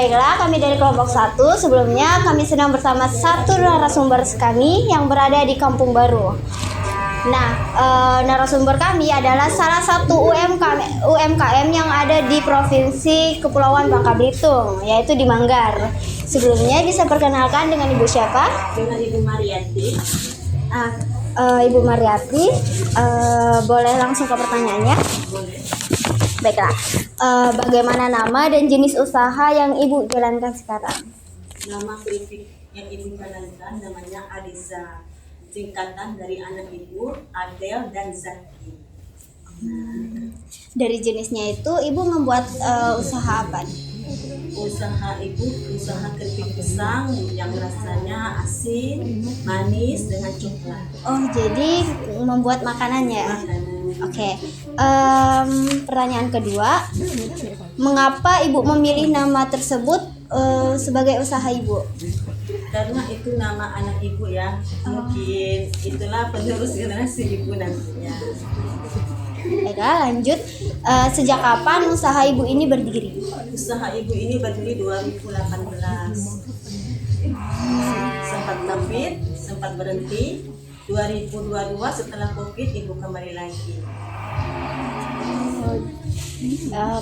Baiklah, kami dari kelompok 1. Sebelumnya kami sedang bersama satu narasumber kami yang berada di Kampung Baru. Nah, narasumber kami adalah salah satu UMKM yang ada di Provinsi Kepulauan Bangka Belitung, yaitu di Manggar. Sebelumnya bisa perkenalkan dengan Ibu siapa? Dengan Ibu Mariati. Ibu Mariati, boleh langsung ke pertanyaannya? Boleh. Baiklah, bagaimana nama dan jenis usaha yang Ibu jalankan sekarang? Nama keripik yang Ibu jalankan namanya Adiza, singkatan dari anak Ibu, Adel dan Zaki. Dari jenisnya itu, Ibu membuat usaha apa? Usaha Ibu, usaha keripik pisang yang rasanya asin, manis dengan coklat. Oh, jadi membuat makanannya. Makanan. Oke. Pertanyaan kedua, mengapa Ibu memilih nama tersebut sebagai usaha Ibu? Karena itu nama anak Ibu ya, mungkin itulah penerus generasi Ibu nantinya. Baiklah, lanjut. Sejak kapan usaha Ibu ini berdiri? Usaha Ibu ini berdiri 2018. Sempat COVID, sempat berhenti. 2022 setelah COVID Ibu kembali lagi.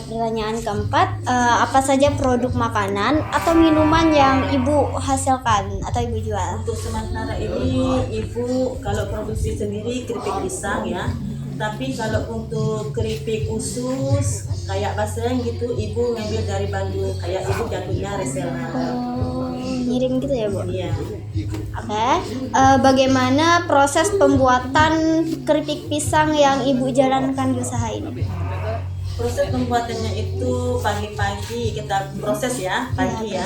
Pertanyaan keempat, apa saja produk makanan atau minuman yang Ibu hasilkan atau Ibu jual? Untuk sementara ini Ibu kalau produksi sendiri keripik pisang ya. Tapi kalau untuk keripik usus kayak basreng gitu Ibu ngambil dari Bandung, kayak Ibu jatuhnya reseller. Ngirim gitu ya, Bu? Iya. Oke. Bagaimana proses pembuatan keripik pisang yang Ibu jalankan di usaha ini? Proses pembuatannya itu pagi-pagi kita proses ya, pagi ya.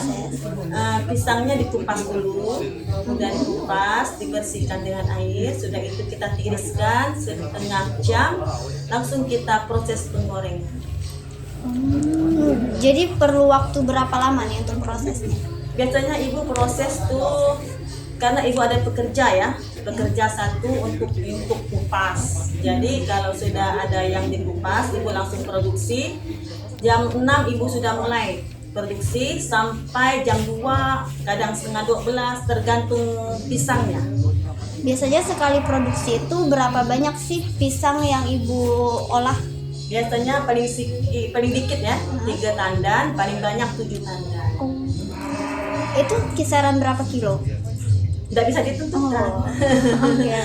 Pisangnya dikupas dulu, kemudian dikupas, dibersihkan dengan air. Sudah itu kita tiriskan setengah jam, langsung kita proses penggorengan. Jadi perlu waktu berapa lama nih untuk prosesnya? Biasanya Ibu proses tuh karena Ibu ada pekerja ya, pekerja satu untuk kupas. Jadi kalau sudah ada yang dikupas, Ibu langsung produksi. Jam 6 Ibu sudah mulai produksi sampai jam 2, kadang setengah 12, tergantung pisangnya. Biasanya sekali produksi itu berapa banyak sih pisang yang Ibu olah? Biasanya paling dikit ya, 3 tandan, paling banyak 7 tandan. Itu kisaran berapa kilo? Tidak bisa ditentukan. Oke.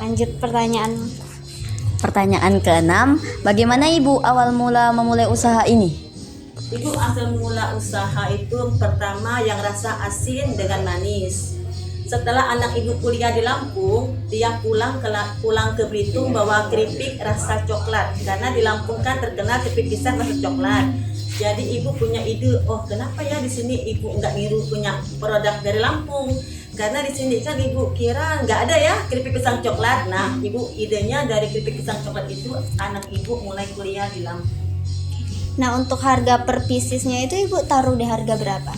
Lanjut Pertanyaan ke-6, bagaimana Ibu awal mula memulai usaha ini? Ibu asal mula usaha itu pertama yang rasa asin dengan manis. Setelah anak Ibu kuliah di Lampung, dia pulang ke Belitung bawa keripik rasa coklat. Karena di Lampung kan terkenal keripik pisang rasa coklat. Jadi Ibu punya ide, oh kenapa ya di sini Ibu nggak niru punya produk dari Lampung? Karena di sini kan Ibu kira nggak ada ya keripik pisang coklat. Nah, Ibu idenya dari keripik pisang coklat itu anak Ibu mulai kuliah di Lampung. Nah, untuk harga per piecesnya itu Ibu taruh di harga berapa?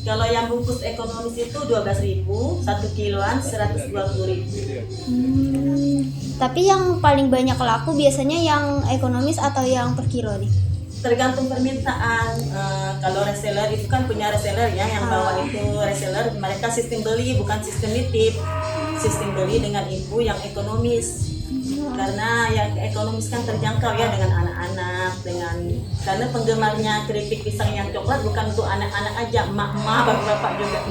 Kalau yang bungkus ekonomis itu 12.000, 1 kiloan 120.000. Tapi yang paling banyak laku biasanya yang ekonomis atau yang per kilo nih? Tergantung permintaan. Kalau reseller itu kan punya reseller ya, yang bawa itu reseller, mereka sistem beli bukan sistem nitip. Sistem beli dengan Ibu yang ekonomis. Karena yang ekonomis kan terjangkau ya dengan anak-anak, karena penggemarnya keripik pisang yang coklat bukan untuk anak-anak aja, emak-emak, bapak-bapak juga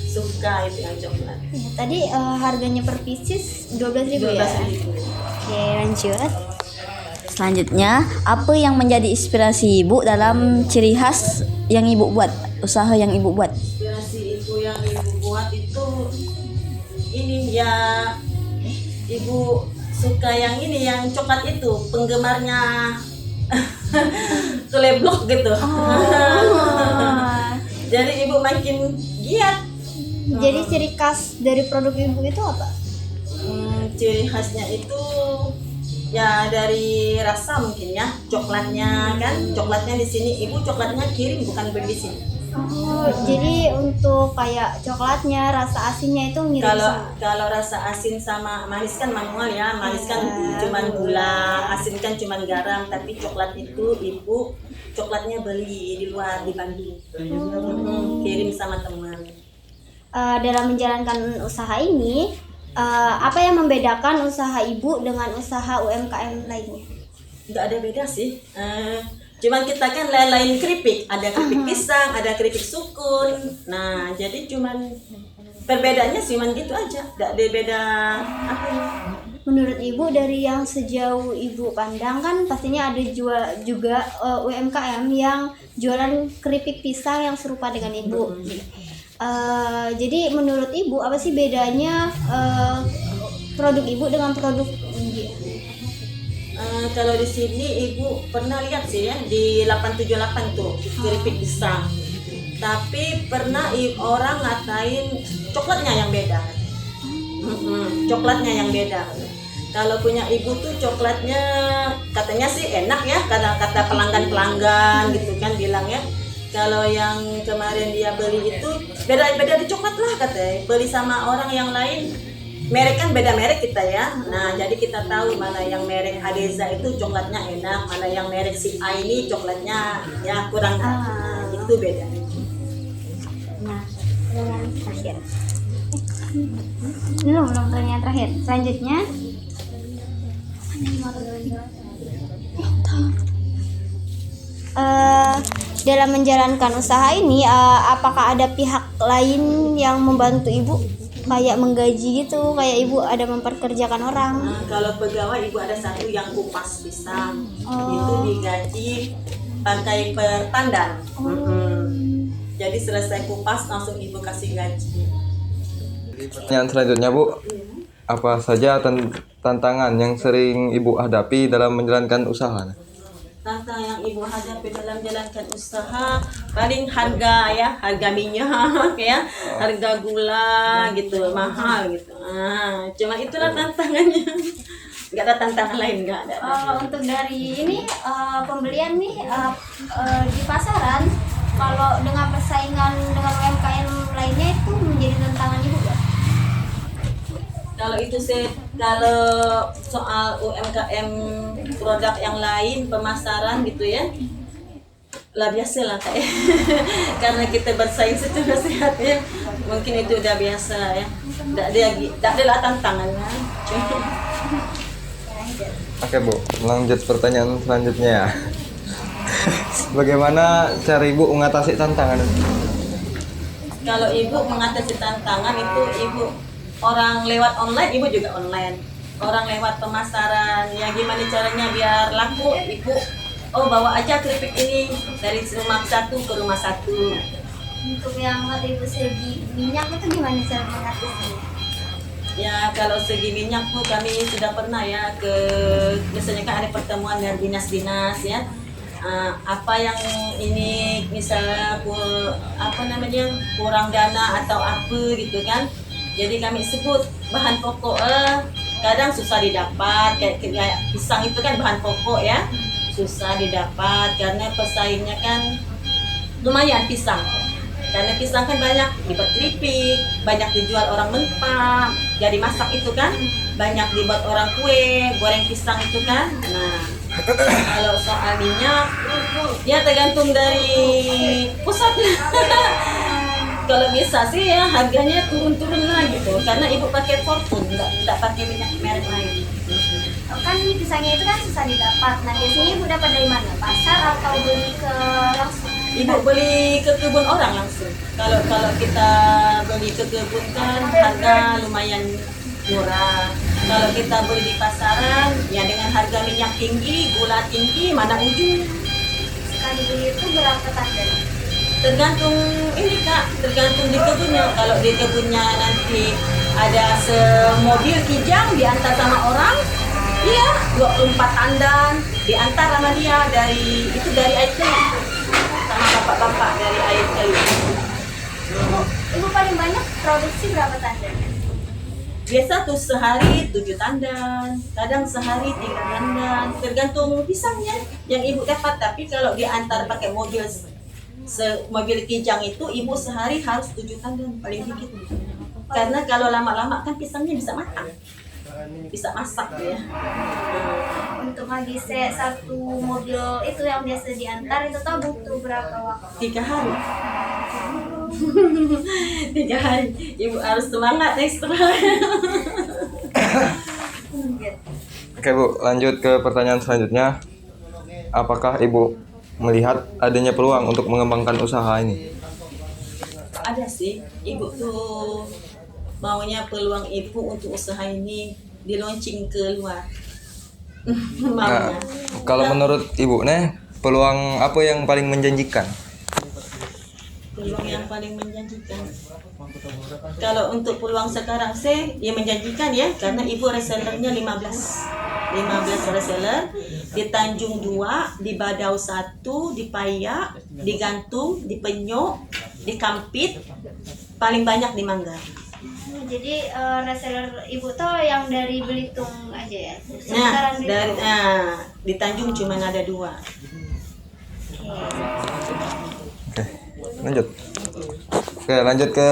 suka itu yang coklat. Ya, tadi harganya per pieces 12.000 ya? 12.000. Oke, lanjut. Selanjutnya, apa yang menjadi inspirasi Ibu dalam ciri khas yang Ibu buat, usaha yang Ibu buat? Inspirasi Ibu yang Ibu buat itu ini ya, Ibu suka yang ini, yang coklat itu, penggemarnya tuleblok gitu. Jadi Ibu makin giat. Jadi ciri khas dari produk Ibu itu apa? Ciri khasnya itu ya dari rasa mungkin ya, coklatnya kan, coklatnya di sini Ibu coklatnya kirim bukan beli di sini. Oh, jadi untuk kayak coklatnya, rasa asinnya itu mirip sama. Kalau rasa asin sama manis kan manual ya, manis kan cuman gula, asin kan cuman garam, tapi coklat itu ibu coklatnya beli di luar di Bandung. Kirim sama teman. Dalam menjalankan usaha ini, apa yang membedakan usaha ibu dengan usaha UMKM lainnya? Nggak ada beda sih. Cuman kita kan lain-lain keripik, ada keripik pisang, ada keripik sukun. Nah, jadi cuman perbedaannya cuman gitu aja, nggak ada beda apa ya. Menurut ibu dari yang sejauh ibu pandang kan pastinya ada juga UMKM yang jualan keripik pisang yang serupa dengan ibu. Jadi menurut ibu apa sih bedanya produk ibu dengan produk dia? Kalau di sini ibu pernah lihat sih ya di 878 tuh keripik pisang. Tapi pernah orang ngatain coklatnya yang beda. Coklatnya yang beda. Kalau punya ibu tuh coklatnya katanya sih enak ya, kata pelanggan gitu kan bilang ya. Kalau yang kemarin dia beli itu beda di coklat lah katanya. Beli sama orang yang lain, merek kan beda merek kita ya. Nah jadi kita tahu mana yang merek Adeza itu coklatnya enak, mana yang merek si A ini coklatnya ya kurang. Itu beda. Nah, pertanyaan terakhir. Belum pertanyaan terakhir. Selanjutnya, dalam menjalankan usaha ini, apakah ada pihak lain yang membantu ibu? Kayak menggaji gitu, kayak ibu ada memperkerjakan orang. Kalau pegawai ibu ada satu yang kupas pisang, itu digaji pakai per tandan. Jadi selesai kupas langsung ibu kasih gaji. Pertanyaan selanjutnya Bu, apa saja tantangan yang sering ibu hadapi dalam menjalankan usaha? Tantangan yang ibu hadapi dalam menjalankan usaha paling harga minyak ya, harga gula gitu mahal gitu. Cuma itulah tantangannya. Nggak ada tantangan lain, nggak ada. Untuk dari ini pembelian nih di pasaran, kalau dengan persaingan dengan UMKM lainnya itu menjadi tantangan ibu nggak? Kalau itu kalau soal UMKM produk yang lain pemasaran gitu ya, lah biasa lah kayak karena kita bersaing secara sehat ya, mungkin itu udah biasa ya, tidak ada tantangannya. Oke Bu, lanjut pertanyaan selanjutnya ya. Bagaimana cara ibu mengatasi tantangan? Kalau ibu mengatasi tantangan itu ibu orang lewat online, ibu juga online. Orang lewat pemasaran, ya gimana caranya biar laku, ibu bawa aja keripik ini dari rumah satu ke rumah satu. Untuk yang ibu segi minyak itu gimana cara mengatasinya? Ya kalau segi minyak tuh kami sudah pernah ya biasanya kan ada pertemuan dengan dinas-dinas ya. Apa yang ini misalnya kurang dana atau apa gitu kan. Jadi kami sebut bahan pokok kadang susah didapat, kayak pisang itu kan bahan pokok ya, susah didapat karena pesaingnya kan lumayan pisang. Karena pisang kan banyak dibuat keripik, banyak dijual orang mentah, jadi masak itu kan, banyak dibuat orang kue, goreng pisang itu kan. Nah, kalau soal minyak, ya tergantung dari pusatnya. Kalau bisa sih ya harganya turun-turun lah gitu, karena ibu pakai Fortune, nggak pakai minyak merek lain. Kan pisangnya itu kan susah didapat. Nah biasanya ibu dapat dari mana? Pasar atau beli ke langsung? Ibu beli ke kebun orang langsung. Kalau kita beli ke kebun kan harga lumayan murah. Kalau kita beli di pasaran, ya dengan harga minyak tinggi, gula tinggi, mana ujung? Sekali beli itu berapa tanda? Tergantung ini Kak, tergantung di kebunnya. Kalau di kebunnya nanti ada semobil kijang diantar sama orang, iya 24 tandan diantar sama dia dari Aikel sama bapak-bapak dari Aikel. Ibu paling banyak produksi berapa tandan? Biasa tuh sehari 7 tandan, kadang sehari 3 tandan, tergantung pisangnya yang ibu dapat. Tapi kalau diantar pakai mobil Mobil kijang itu ibu sehari harus 7 tandan paling dikit. Karena kalau lama-lama kan pisangnya bisa matang, bisa masak ya. Untuk ngagise satu mobil itu yang biasa diantar itu tuh butuh berapa waktu? 3 hari. 3 hari. Ibu harus semangat ekstra. Oke Bu, lanjut ke pertanyaan selanjutnya. Apakah Ibu melihat adanya peluang untuk mengembangkan usaha ini? Ada sih, ibu tuh maunya peluang ibu untuk usaha ini di launching ke luar. Nah, Maunya. kalau menurut Ibu nih, peluang apa yang paling menjanjikan? Peluang yang paling menjanjikan. Kalau untuk peluang sekarang sih ya menjanjikan ya, karena ibu resellernya 15 reseller di Tanjung 2, di Badau 1, di Payak, di Gantung, di Penyok, di Kampit, paling banyak di Manggar. Jadi reseller ibu tuh yang dari Belitung aja ya? Nah, Sekitaran dari Belitung. di Tanjung cuma ada 2. Oke, lanjut. Oke, lanjut ke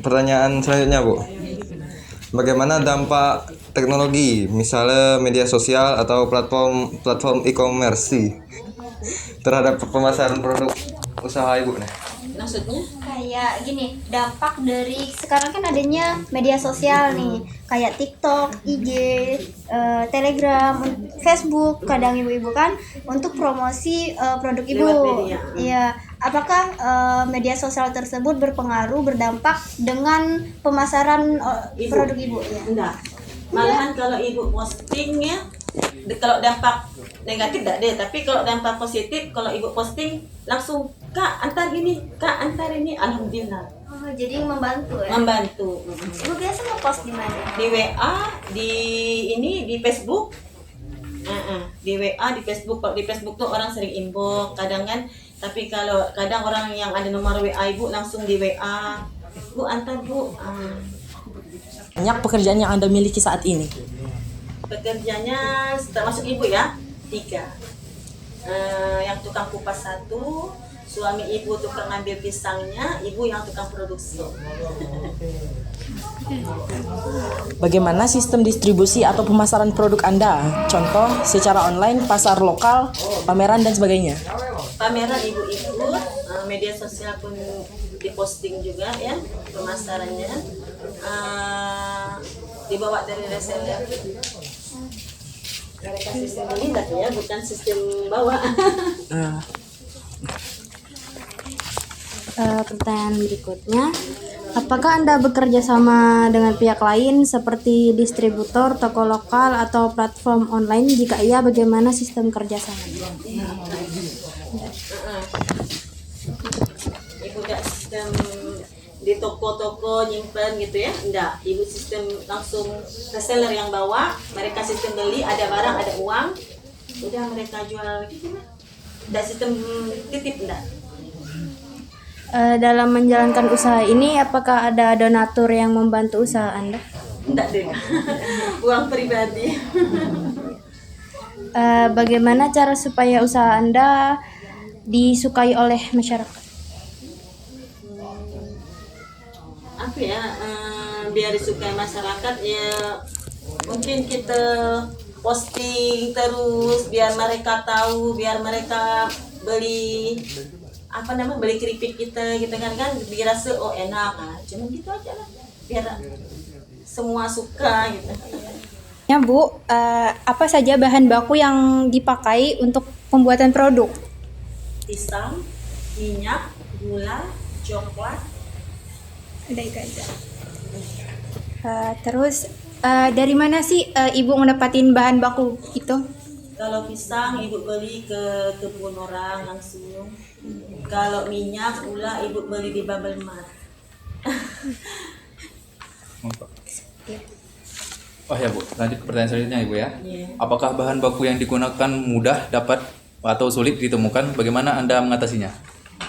pertanyaan selanjutnya Bu. Bagaimana dampak teknologi, misalnya media sosial atau platform e-commerce terhadap pemasaran produk usaha Ibu nih? Maksudnya? Kayak gini, dampak dari sekarang kan adanya media sosial nih, kayak TikTok, IG, Telegram, Facebook, kadang ibu-ibu kan untuk promosi produk ibu. Lewat media. Iya, apakah media sosial tersebut berdampak dengan pemasaran Ibu. produk ibu? Ya. Enggak. Malahan kalau ibu postingnya, kalau dampak negatif enggak deh, tapi kalau dampak positif, kalau ibu posting langsung, Kak antar ini, Kak antar ini, alhamdulillah. Oh, jadi membantu ya? Membantu. Ibu biasa ngepost di mana? Di WA, di Facebook. Di WA, di Facebook. Kalau di Facebook tuh orang sering inbox kadang kan, tapi kalau kadang orang yang ada nomor WA ibu langsung di WA, Bu antar Bu. Banyak pekerjaan yang Anda miliki saat ini. Pekerjanya termasuk ibu ya 3. Yang tukang kupas 1, suami ibu tukang ngambil pisangnya, ibu yang tukang produksi. Bagaimana sistem distribusi atau pemasaran produk Anda? Contoh, secara online, pasar lokal, pameran, dan sebagainya. Pameran ibu ikut, media sosial pun diposting juga ya pemasarannya. Dibawa dari reseller. Mereka sistem melindak ya, bukan sistem bawa. Pertanyaan berikutnya, apakah Anda bekerja sama dengan pihak lain seperti distributor, toko lokal, atau platform online? Jika iya, bagaimana sistem kerjasamanya? Ibu gak sistem di toko-toko nyimpen gitu ya, enggak. Ibu sistem langsung reseller yang bawa, mereka sistem beli, ada barang, ada uang, udah mereka jual gitu mah. Enggak sistem titip, enggak. Dalam menjalankan usaha ini, apakah ada donatur yang membantu usaha Anda? Enggak deh. Uang pribadi. Bagaimana cara supaya usaha Anda disukai oleh masyarakat? Apa ya, biar disukai masyarakat ya mungkin kita posting terus biar mereka tahu, biar mereka beli beli keripik kita gitu kan biar rasa oh enak, cuma gitu aja lah biar semua suka gitu. Ya Bu, apa saja bahan baku yang dipakai untuk pembuatan produk? Pisang, minyak, gula, coklat. Ada itu aja. Terus dari mana sih Ibu ngedapatin bahan baku itu? Kalau pisang ibu beli ke kebun orang langsung. Kalau minyak, gula ibu beli di Bubble Mart. Oh ya Bu, lanjut ke pertanyaan selanjutnya Ibu ya. Iya. Apakah bahan baku yang digunakan mudah dapat atau sulit ditemukan? Bagaimana Anda mengatasinya?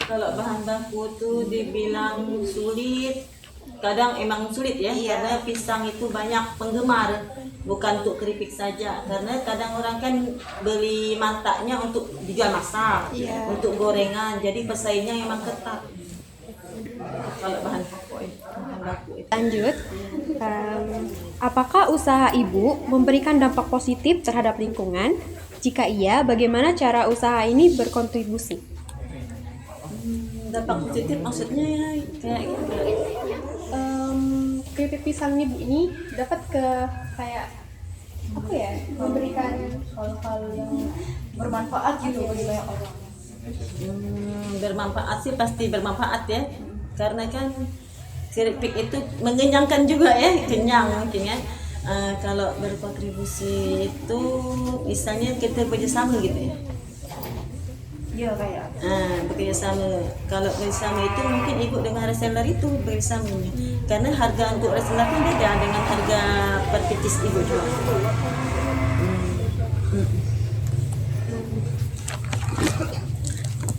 Kalau bahan baku tuh dibilang sulit, kadang emang sulit ya, karena pisang itu banyak penggemar, bukan untuk keripik saja. Karena kadang orang kan beli mantaknya untuk dijual masak, untuk gorengan, jadi pesaingnya emang ketat. Kalau bahan pokok itu, bahan baku itu. Lanjut, apakah usaha ibu memberikan dampak positif terhadap lingkungan? Jika iya, bagaimana cara usaha ini berkontribusi? Dampak positif maksudnya ya kayak gitu. Keripik pisang ibu ini dapat kayak apa ya, memberikan hal-hal yang bermanfaat gitu bagi banyak orang. Bermanfaat sih pasti bermanfaat ya, karena kan keripik itu mengenyangkan juga ya, kenyang mungkin ya. Kalau berkontribusi itu misalnya kita bekerjasama gitu ya. Iya kayak. Bekerjasama. Kalau bekerjasama itu mungkin ibu dengan reseller itu bekerjasamanya, karena harga untuk reseller kan beda dengan harga per picis ibu jual.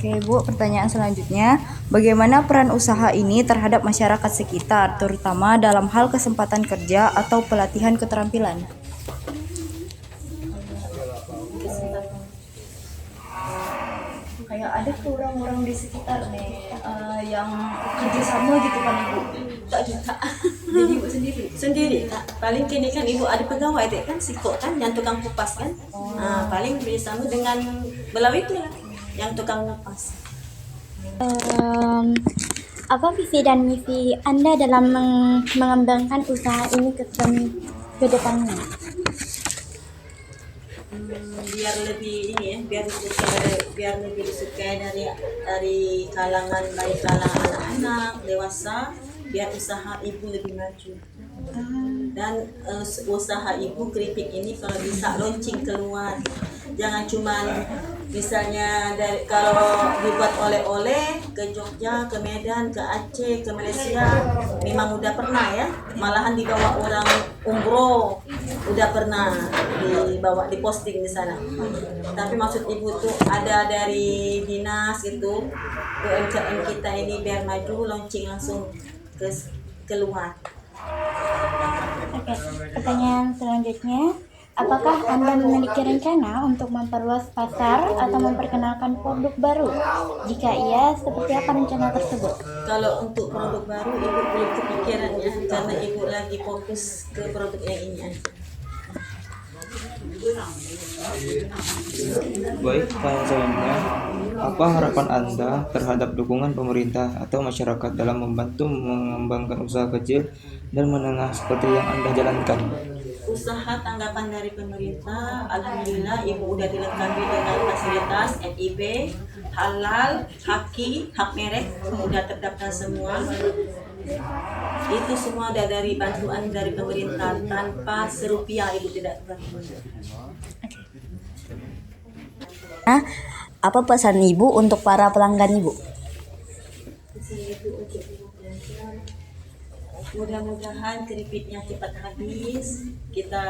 Oke Bu, pertanyaan selanjutnya, bagaimana peran usaha ini terhadap masyarakat sekitar, terutama dalam hal kesempatan kerja atau pelatihan keterampilan? Kayak ada tuh orang-orang di sekitar nih yang kerja sama gitu kan Ibu? Tak juga. Jadi ibu sendiri Kak. Paling kini kan ibu ada pegawai dek kan, sikok kan, yang tukang kupas kan. Paling bersama dengan Belawi itu lah, yang tukang ngepas. Apa visi dan misi Anda dalam mengembangkan usaha ini ke depannya? Biar lebih ini ya, biar lebih disukai dari kalangan, baik kalangan anak-anak, dewasa, biar usaha ibu lebih maju. Dan usaha ibu keripik ini kalau bisa launching keluar, jangan cuman misalnya kalau dibuat oleh-oleh ke Jogja, ke Medan, ke Aceh, ke Malaysia, memang udah pernah ya, malahan dibawa orang umroh, udah pernah dibawa diposting di sana. Tapi maksud ibu tuh ada dari dinas itu, UMKM kita ini biar maju, launching langsung keluar. Oke, pertanyaan selanjutnya, apakah Anda memiliki rencana untuk memperluas pasar atau memperkenalkan produk baru? Jika iya, seperti apa rencana tersebut? Kalau untuk produk baru ibu belum kepikiran ya, karena ibu lagi fokus ke produk yang ini aja. Baik, pertanyaan selanjutnya, apa harapan Anda terhadap dukungan pemerintah atau masyarakat dalam membantu mengembangkan usaha kecil dan menengah seperti yang Anda jalankan? Usaha tanggapan dari pemerintah, alhamdulillah ibu udah dilengkapi dengan fasilitas MIB, halal, haki, hak merek, udah terdaftar semua. Itu semua udah dari bantuan dari pemerintah, tanpa serupiah ibu tidak bantuan. Apa pesan Ibu untuk para pelanggan Ibu? Mudah-mudahan keripiknya cepat habis, kita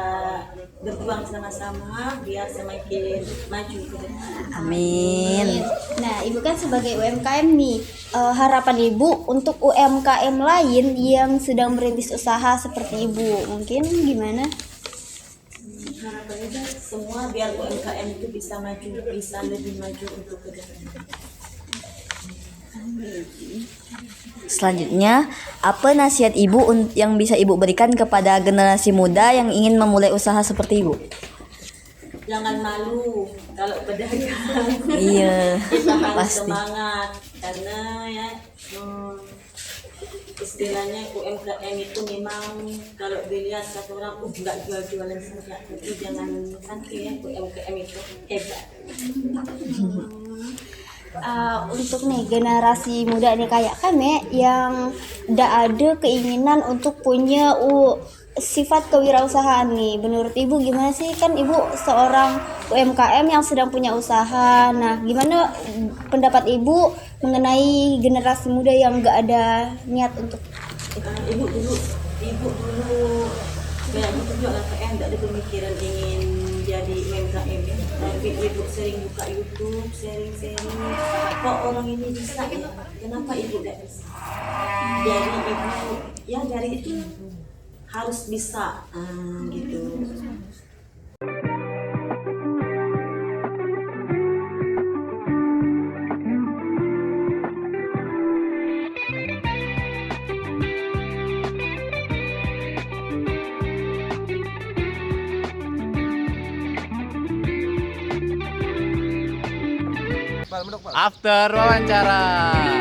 berjuang sama-sama biar semakin maju ke depan. Amin. Nah, Ibu kan sebagai UMKM nih, harapan Ibu untuk UMKM lain yang sedang merintis usaha seperti Ibu, mungkin gimana? Harapannya semua biar UMKM itu bisa maju, bisa lebih maju untuk ke depan. Selanjutnya, apa nasihat Ibu yang bisa Ibu berikan kepada generasi muda yang ingin memulai usaha seperti Ibu? Jangan malu kalau pedagang. Iya, Kita harus pasti. semangat karena ya istilahnya UMKM itu memang kalau dilihat satu orang nggak jual-jualan saja, tapi jangan nanti ya UMKM itu hebat. Untuk nih generasi muda nih kayak kami yang tidak ada keinginan untuk punya sifat kewirausahaan nih, menurut Ibu gimana sih? Kan Ibu seorang UMKM yang sedang punya usaha. Nah, gimana pendapat Ibu mengenai generasi muda yang nggak ada niat untuk Ibu dulu kayak gitu juga lah, nggak ada pemikiran ingin jadi UMKM ya. Ibu sering buka YouTube, sharing-sharing. Kok orang ini bisa ya? Kenapa ibu tidak bisa? Jadi ibu ya dari itu harus bisa gitu. After wawancara.